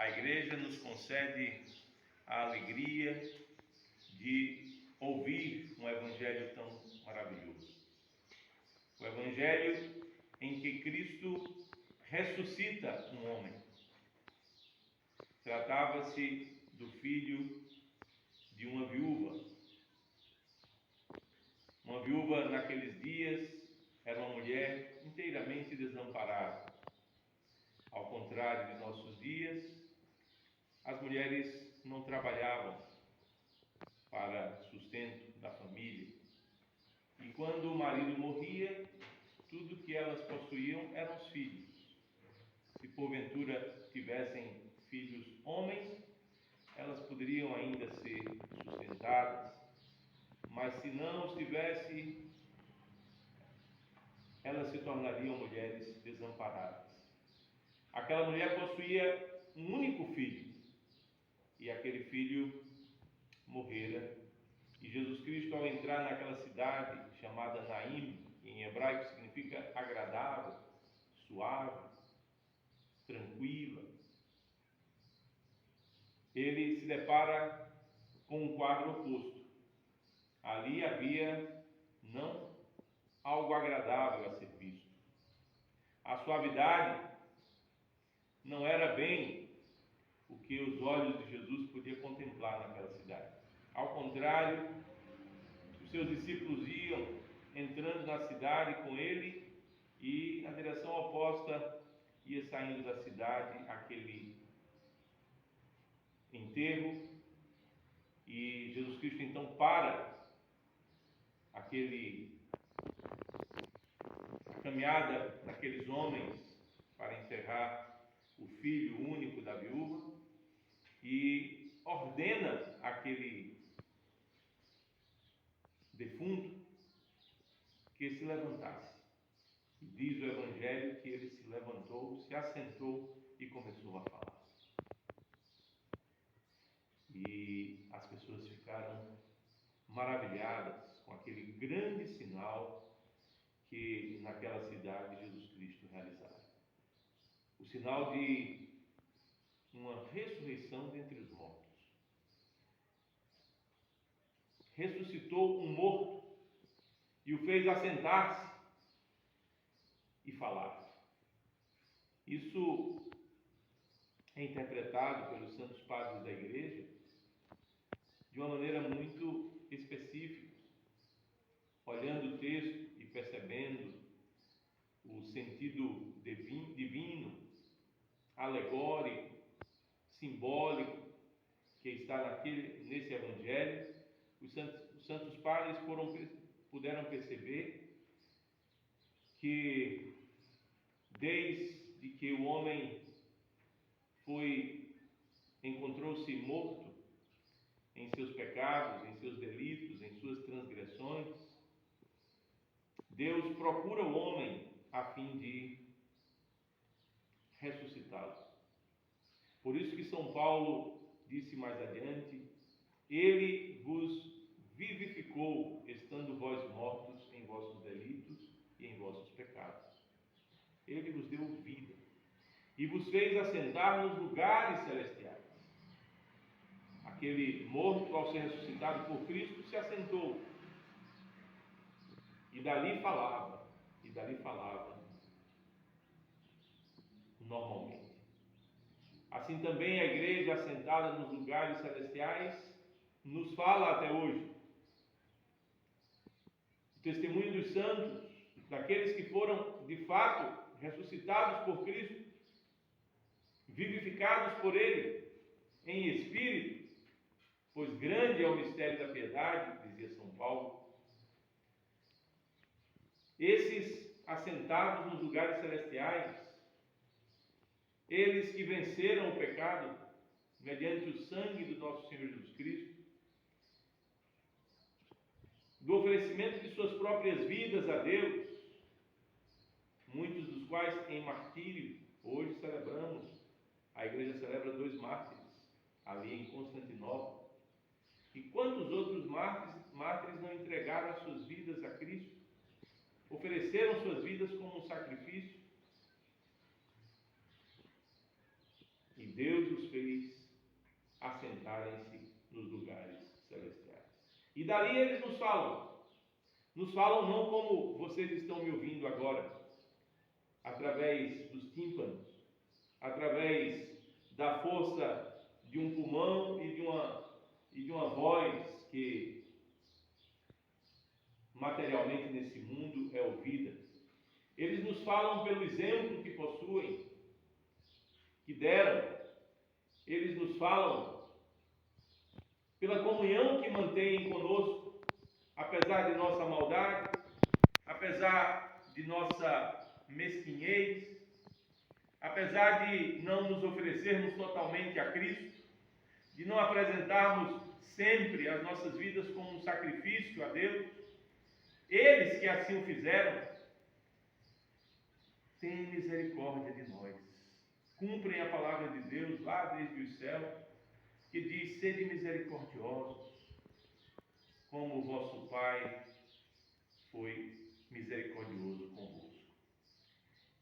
a igreja nos concede a alegria de ouvir um evangelho tão maravilhoso. O evangelho em que Cristo ressuscita um homem. Tratava-se do filho de uma viúva. Uma viúva naqueles dias era uma mulher inteiramente desamparada. Ao contrário de nossos dias, as mulheres não trabalhavam para sustento da família. E quando o marido morria, tudo que elas possuíam eram os filhos. Se porventura tivessem filhos homens, elas poderiam ainda ser sustentadas. Mas se não os tivesse, elas se tornariam mulheres desamparadas. Aquela mulher possuía um único filho, e aquele filho morrera. E Jesus Cristo, ao entrar naquela cidade chamada Naim, que em hebraico significa agradável, suave, tranquila, ele se depara com um quadro oposto. Ali havia não algo agradável a ser visto. A suavidade não era bem o que os olhos de Jesus podiam contemplar naquela cidade. Ao contrário, os seus discípulos iam entrando na cidade com ele e na direção oposta ia saindo da cidade aquele enterro, e Jesus Cristo então para a caminhada daqueles homens para enterrar o filho único da viúva e ordena aquele defunto que se levantasse. E diz o Evangelho que ele se levantou, se assentou e começou a falar. E as pessoas ficaram maravilhadas com aquele grande sinal que naquela cidade Jesus Cristo realizara. O sinal de uma ressurreição dentre os mortos. Ressuscitou um morto e o fez assentar-se e falar. Isso é interpretado pelos santos padres da igreja de uma maneira muito específica, olhando o texto e percebendo o sentido divino, alegórico, simbólico que está nesse evangelho. Os santos padres puderam perceber que desde que o homem encontrou-se morto em seus pecados, em seus delitos, em suas transgressões, Deus procura o homem a fim de ressuscitá-lo. Por isso que São Paulo disse mais adiante: Ele vos vivificou, estando vós mortos em vossos delitos e em vossos pecados. Ele vos deu vida e vos fez assentar nos lugares celestiais. Aquele morto, ao ser ressuscitado por Cristo, se assentou e dali falava normalmente. Assim também a igreja, assentada nos lugares celestiais, nos fala até hoje. O testemunho dos santos, daqueles que foram de fato ressuscitados por Cristo, vivificados por Ele em espírito, pois grande é o mistério da piedade, dizia São Paulo. Esses assentados nos lugares celestiais, eles que venceram o pecado mediante o sangue do nosso Senhor Jesus Cristo, do oferecimento de suas próprias vidas a Deus, muitos dos quais em martírio. Hoje celebramos, a igreja celebra 2 mártires, ali em Constantinopla. E quantos outros mártires não entregaram as suas vidas a Cristo, ofereceram suas vidas como um sacrifício, e Deus os fez assentarem-se nos lugares celestiais. E dali eles nos falam não como vocês estão me ouvindo agora, através dos tímpanos, através da força de um pulmão e de uma voz que materialmente nesse mundo é ouvida. Eles nos falam pelo exemplo que possuem, que deram. Eles nos falam pela comunhão que mantêm conosco, apesar de nossa maldade, apesar de nossa mesquinhez, apesar de não nos oferecermos totalmente a Cristo, de não apresentarmos sempre as nossas vidas como um sacrifício a Deus. Eles que assim o fizeram, têm misericórdia de nós. Cumprem a palavra de Deus lá desde os céus, que diz: sede misericordiosos, como o vosso Pai foi misericordioso convosco.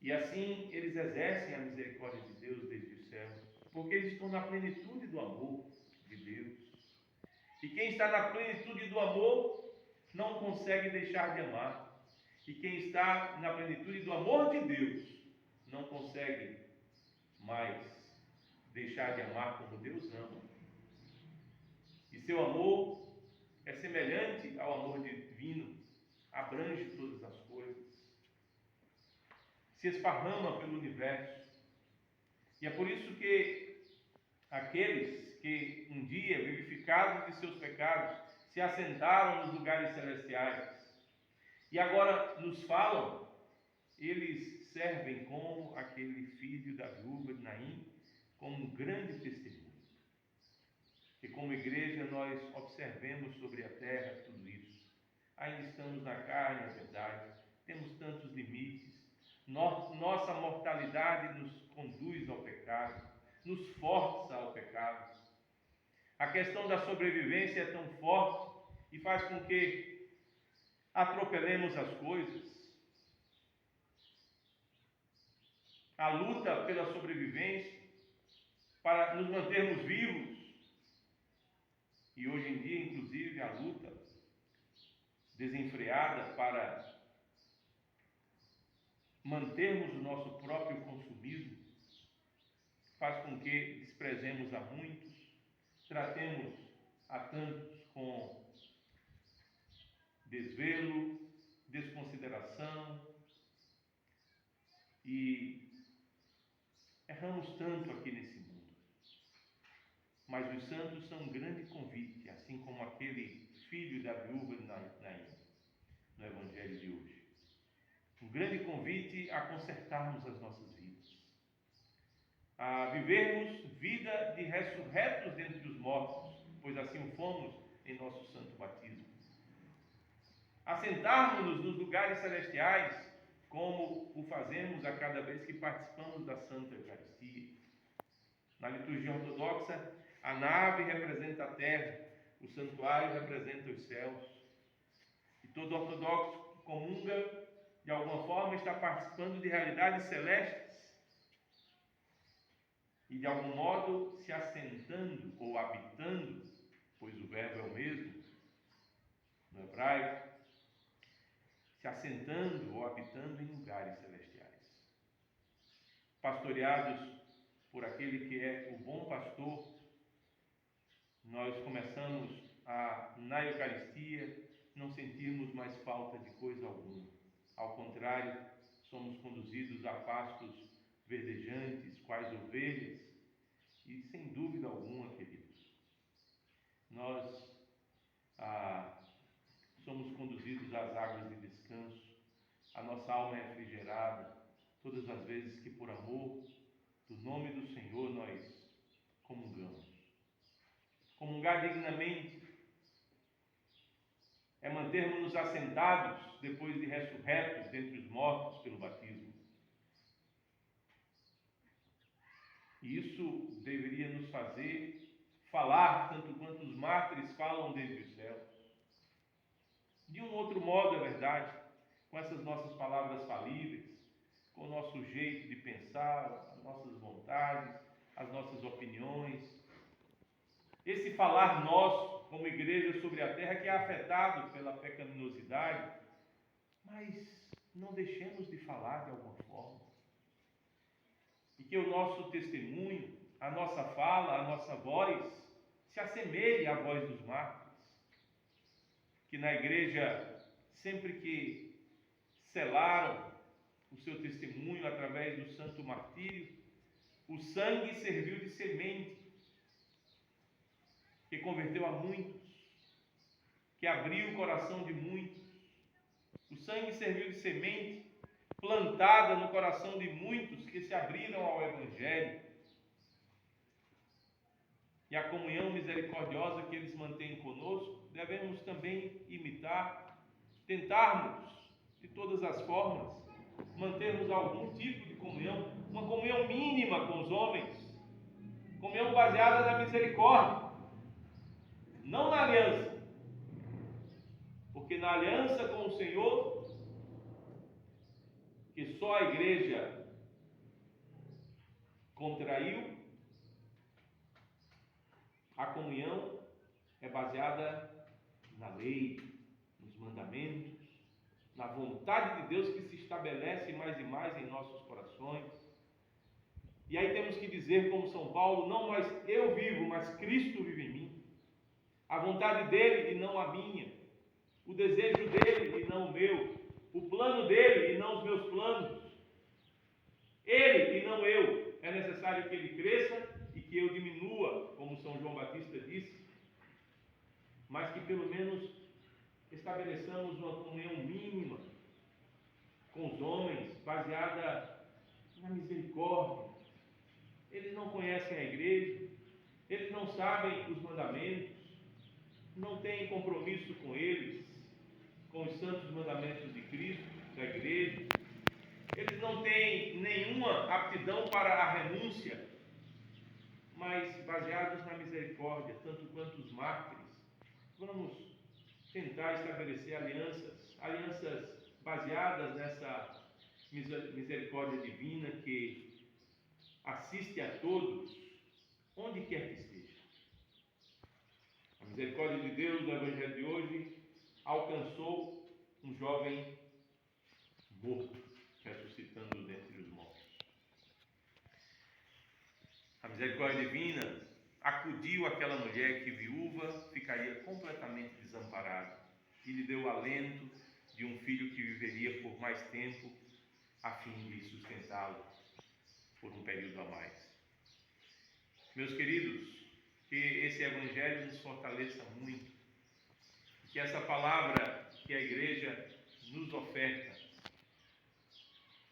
E assim eles exercem a misericórdia de Deus desde os céus, porque eles estão na plenitude do amor de Deus. E quem está na plenitude do amor não consegue deixar de amar. E quem está na plenitude do amor de Deus não consegue mais deixar de amar como Deus ama. E seu amor é semelhante ao amor divino, abrange todas as coisas, se esparrama pelo universo. E é por isso que aqueles que um dia, vivificados de seus pecados, se assentaram nos lugares celestiais e agora nos falam, eles servem como aquele filho da viúva de Naim, como um grande testemunho. Que como igreja nós observemos sobre a terra tudo isso. Ainda estamos na carne, é verdade, temos tantos limites, nossa mortalidade nos conduz ao pecado, nos força ao pecado. A questão da sobrevivência é tão forte e faz com que atropelemos as coisas. A luta pela sobrevivência, para nos mantermos vivos, e hoje em dia, inclusive, a luta desenfreada para mantermos o nosso próprio consumismo, faz com que desprezemos a muitos, tratemos a tantos com desvelo, desconsideração e erramos tanto aqui nesse mundo. Mas os santos são um grande convite, assim como aquele filho da viúva de Naim, no Evangelho de hoje. Um grande convite a consertarmos as nossas vidas, a vivermos vida de ressurretos dentre os mortos, pois assim o fomos em nosso santo batismo. Assentarmos-nos nos lugares celestiais, como o fazemos a cada vez que participamos da Santa Eucaristia. Na liturgia ortodoxa, a nave representa a terra, o santuário representa os céus. E todo ortodoxo que comunga, de alguma forma, está participando de realidades celestes e, de algum modo, se assentando ou habitando, pois o verbo é o mesmo no hebraico, se assentando ou habitando em lugares celestiais. Pastoreados por aquele que é o bom pastor, nós começamos a, na Eucaristia, não sentirmos mais falta de coisa alguma. Ao contrário, somos conduzidos a pastos verdejantes, quais ovelhas, e sem dúvida alguma, queridos, nós somos conduzidos às águas de descanso, a nossa alma é refrigerada todas as vezes que, por amor do nome do Senhor, nós comungamos. Comungar dignamente é mantermos-nos assentados depois de ressurretos dentre os mortos pelo batismo. E isso deveria nos fazer falar tanto quanto os mártires falam desde os céus. De um outro modo, é verdade, com essas nossas palavras falíveis, com o nosso jeito de pensar, as nossas vontades, as nossas opiniões, esse falar nosso como igreja sobre a terra que é afetado pela pecaminosidade, mas não deixemos de falar de alguma forma. E que o nosso testemunho, a nossa fala, a nossa voz, se assemelhe à voz dos mártires. Que na igreja, sempre que selaram o seu testemunho através do santo martírio, o sangue serviu de semente, que converteu a muitos, que abriu o coração de muitos. O sangue serviu de semente, plantada no coração de muitos que se abriram ao Evangelho. E a comunhão misericordiosa que eles mantêm conosco, devemos também imitar, tentarmos, de todas as formas, mantermos algum tipo de comunhão, uma comunhão mínima com os homens, comunhão baseada na misericórdia, não na aliança, porque na aliança com o Senhor, que só a igreja contraiu, a comunhão é baseada na lei, nos mandamentos, na vontade de Deus que se estabelece mais e mais em nossos corações. E aí temos que dizer, como São Paulo, não mais eu vivo, mas Cristo vive em mim. A vontade dele e não a minha. O desejo dele e não o meu. O plano dele e não os meus planos. Ele e não eu. É necessário que ele cresça e que eu diminua, como São João Batista disse. Mas que pelo menos estabeleçamos uma comunhão mínima com os homens, baseada na misericórdia. Eles não conhecem a igreja, eles não sabem os mandamentos, não têm compromisso com eles, com os santos mandamentos de Cristo, da igreja. Eles não têm nenhuma aptidão para a renúncia, mas baseados na misericórdia, tanto quanto os mártires, vamos tentar estabelecer alianças baseadas nessa misericórdia divina que assiste a todos, onde quer que esteja. A misericórdia de Deus no Evangelho de hoje alcançou um jovem morto, ressuscitando dentre os mortos. A misericórdia divina acudiu àquela mulher que, viúva, ficaria completamente desamparada e lhe deu o alento de um filho que viveria por mais tempo a fim de sustentá-lo por um período a mais. Meus queridos, que esse Evangelho nos fortaleça muito, que essa palavra que a igreja nos oferta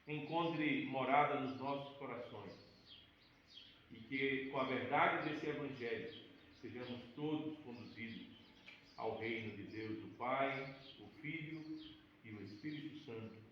encontre morada nos nossos corações e que com a verdade desse Evangelho sejamos todos conduzidos ao reino de Deus, o Pai, o Filho e o Espírito Santo,